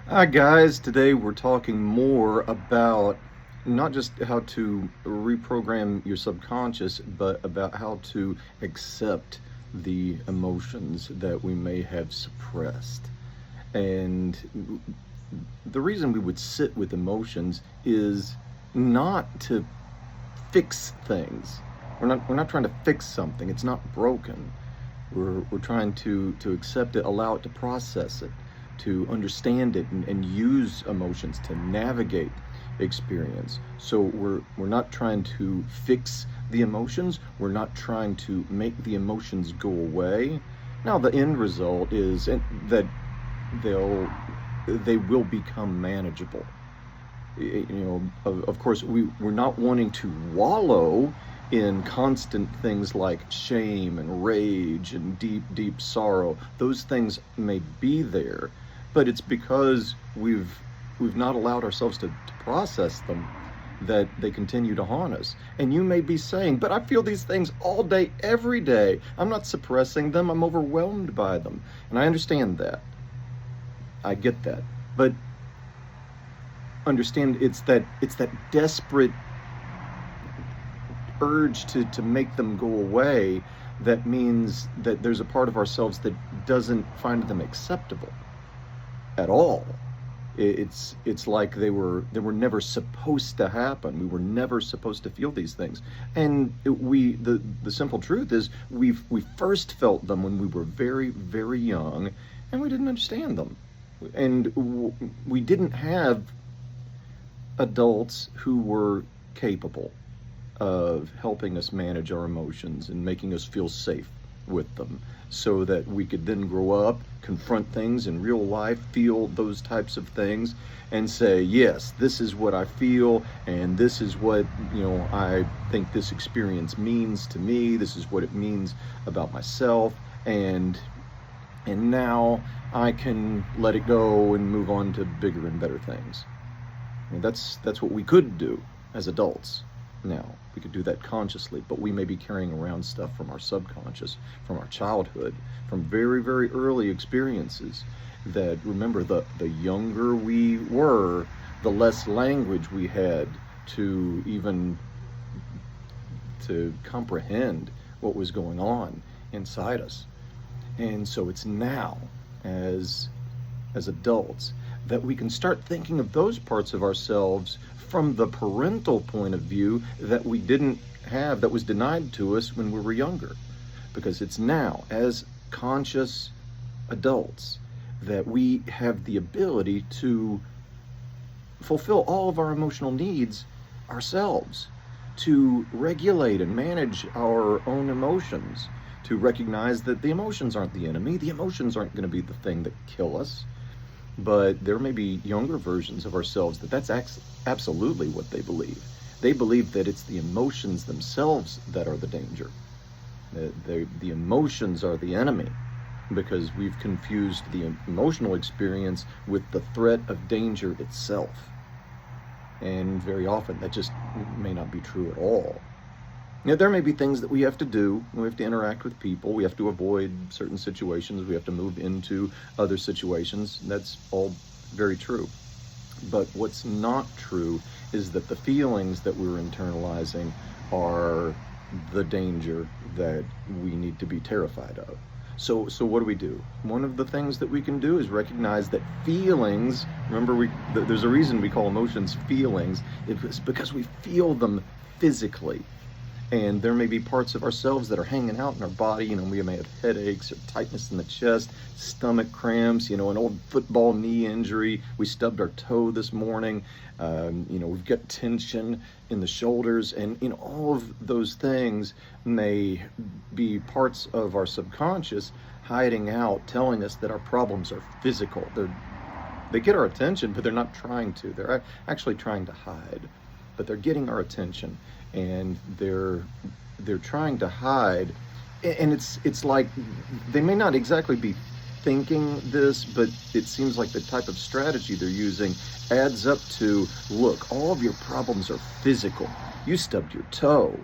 Hi, guys. Today we're talking more about not just how to reprogram your subconscious, but about how to accept the emotions that we may have suppressed. And the reason we would sit with emotions is not to fix things. We're not trying to fix something. It's not broken. We're trying to accept it, allow it to process it, to understand it, and use emotions to navigate experience. So we're not trying to fix the emotions. We're not trying to make the emotions go away. Now the end result is that they will become manageable. Of course, we're not wanting to wallow in constant things like shame and rage and deep sorrow. Those things may be there, but it's because we've not allowed ourselves to process them that they continue to haunt us. And you may be saying, but I feel these things all day, every day. I'm not suppressing them, I'm overwhelmed by them. And I understand that. I get that. But understand it's that desperate urge to make them go away that means that there's a part of ourselves that doesn't find them acceptable at all. It's like they were never supposed to happen. We were never supposed to feel these things. And the simple truth is we first felt them when we were very, very young, and we didn't understand them. And we didn't have adults who were capable of helping us manage our emotions and making us feel safe with them, so that we could then grow up, confront things in real life, feel those types of things, and say, yes, this is what I feel, and this is what, I think this experience means to me. This is what it means about myself, and now I can let it go and move on to bigger and better things. That's what we could do as adults. Now, we could do that consciously, but we may be carrying around stuff from our subconscious, from our childhood, from very, very early experiences that, remember, the younger we were, the less language we had to even to comprehend what was going on inside us. And so it's now, as adults, that we can start thinking of those parts of ourselves from the parental point of view that we didn't have, that was denied to us when we were younger. Because it's now, as conscious adults, that we have the ability to fulfill all of our emotional needs ourselves, to regulate and manage our own emotions, to recognize that the emotions aren't the enemy. The emotions aren't going to be the thing that kill us. But there may be younger versions of ourselves that's absolutely what they believe. They believe that it's the emotions themselves that are the danger. The emotions are the enemy, because we've confused the emotional experience with the threat of danger itself. And very often that just may not be true at all. Now, there may be things that we have to do. We have to interact with people. We have to avoid certain situations. We have to move into other situations. That's all very true. But what's not true is that the feelings that we're internalizing are the danger that we need to be terrified of. So what do? One of the things that we can do is recognize that feelings, remember, there's a reason we call emotions feelings. It's because we feel them physically. And there may be parts of ourselves that are hanging out in our body. We may have headaches or tightness in the chest, stomach cramps, an old football knee injury. We stubbed our toe this morning. We've got tension in the shoulders. And all of those things may be parts of our subconscious hiding out, telling us that our problems are physical. They get our attention, but they're not trying to. They're actually trying to hide. But they're getting our attention, and they're trying to hide. And it's like they may not exactly be thinking this, but it seems like the type of strategy they're using adds up to, look, all of your problems are physical. You stubbed your toe.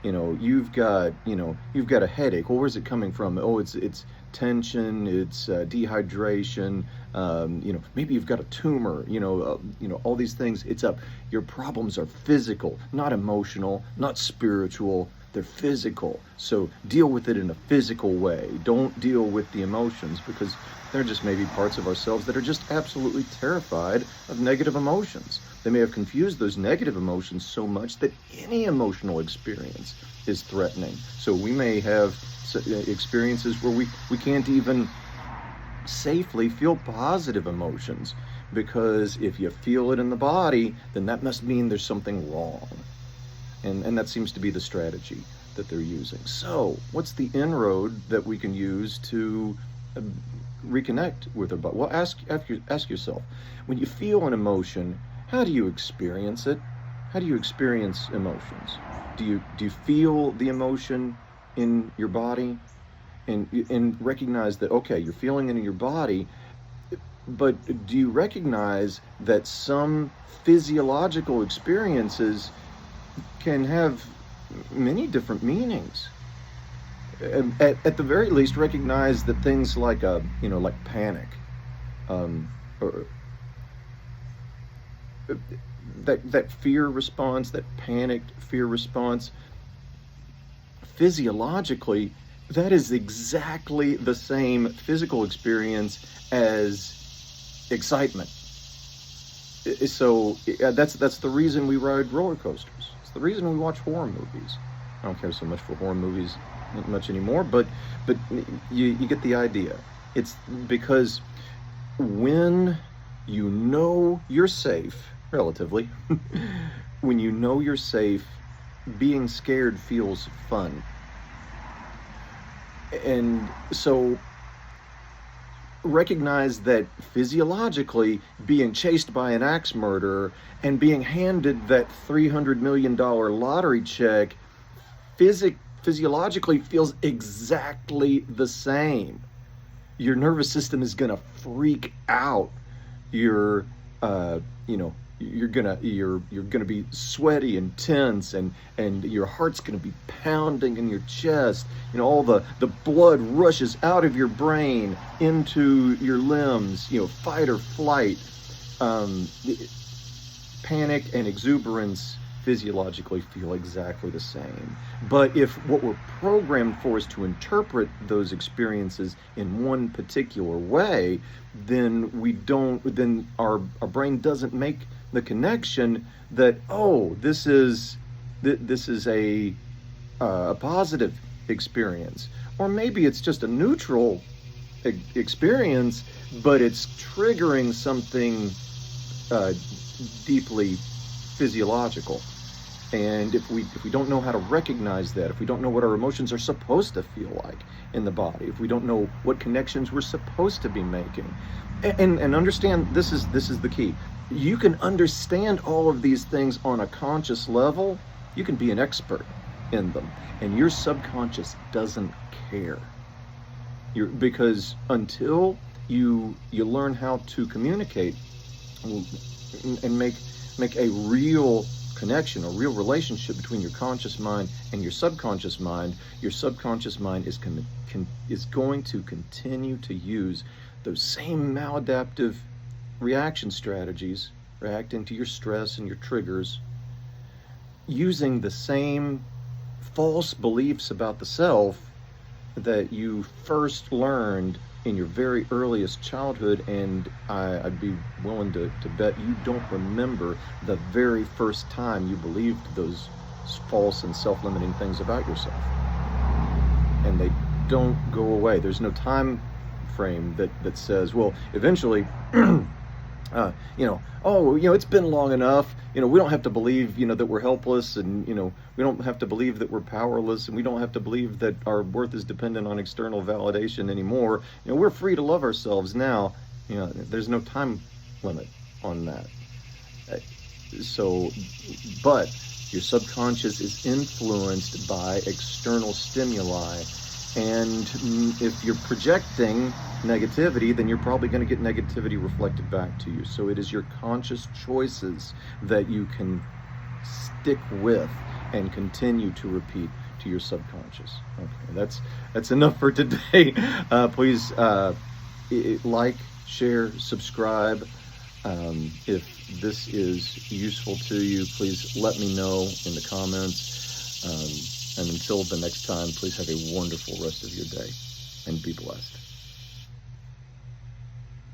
You've got a headache. Well, where's it coming from? Oh, it's tension, it's dehydration, maybe you've got a tumor, all these things. Your problems are physical, not emotional, not spiritual. They're physical. So deal with it in a physical way. Don't deal with the emotions, because there just may be parts of ourselves that are just absolutely terrified of negative emotions. They may have confused those negative emotions so much that any emotional experience is threatening. So we may have experiences where we can't even safely feel positive emotions, because if you feel it in the body, then that must mean there's something wrong. And that seems to be the strategy that they're using. So what's the inroad that we can use to reconnect with our body? Well, ask yourself, when you feel an emotion, how do you experience it? How do you experience emotions? Do you feel the emotion in your body? And recognize that, okay, you're feeling it in your body, but do you recognize that some physiological experiences can have many different meanings? At the very least, recognize that things like like panic, or that fear response, that panicked fear response, physiologically, that is exactly the same physical experience as excitement. So that's the reason we ride roller coasters. It's the reason we watch horror movies. I don't care so much for horror movies much anymore, but you get the idea. It's because when you know you're safe, relatively, when you know you're safe, being scared feels fun. And so recognize that physiologically, being chased by an axe murderer and being handed that $300 million lottery check physiologically feels exactly the same. Your nervous system is going to freak out. You're gonna be sweaty and tense, and your heart's gonna be pounding in your chest. All the blood rushes out of your brain into your limbs. Fight or flight. Panic and exuberance physiologically feel exactly the same. But if what we're programmed for is to interpret those experiences in one particular way, then our brain doesn't make the connection that, oh, this is a positive experience, or maybe it's just a neutral experience, but it's triggering something deeply physiological. And if we don't know how to recognize that, if we don't know what our emotions are supposed to feel like in the body, if we don't know what connections we're supposed to be making, and understand, this is the key. You can understand all of these things on a conscious level. You can be an expert in them, and your subconscious doesn't care. Because until you learn how to communicate and make a real connection, a real relationship between your conscious mind and your subconscious mind is going to continue to use those same maladaptive reaction strategies, reacting to your stress and your triggers, using the same false beliefs about the self that you first learned in your very earliest childhood. And I'd be willing to bet you don't remember the very first time you believed those false and self-limiting things about yourself. And they don't go away. There's no time frame that says, well, eventually it's been long enough. We don't have to believe, that we're helpless, and, we don't have to believe that we're powerless, and we don't have to believe that our worth is dependent on external validation anymore. We're free to love ourselves now. There's no time limit on that. But your subconscious is influenced by external stimuli. And if you're projecting negativity, then you're probably going to get negativity reflected back to you. So it is your conscious choices that you can stick with and continue to repeat to to your subconscious. Okay, that's enough for today. Please like, share, subscribe. If this is useful to you, please let me know in the comments. And until the next time, please have a wonderful rest of your day and be blessed.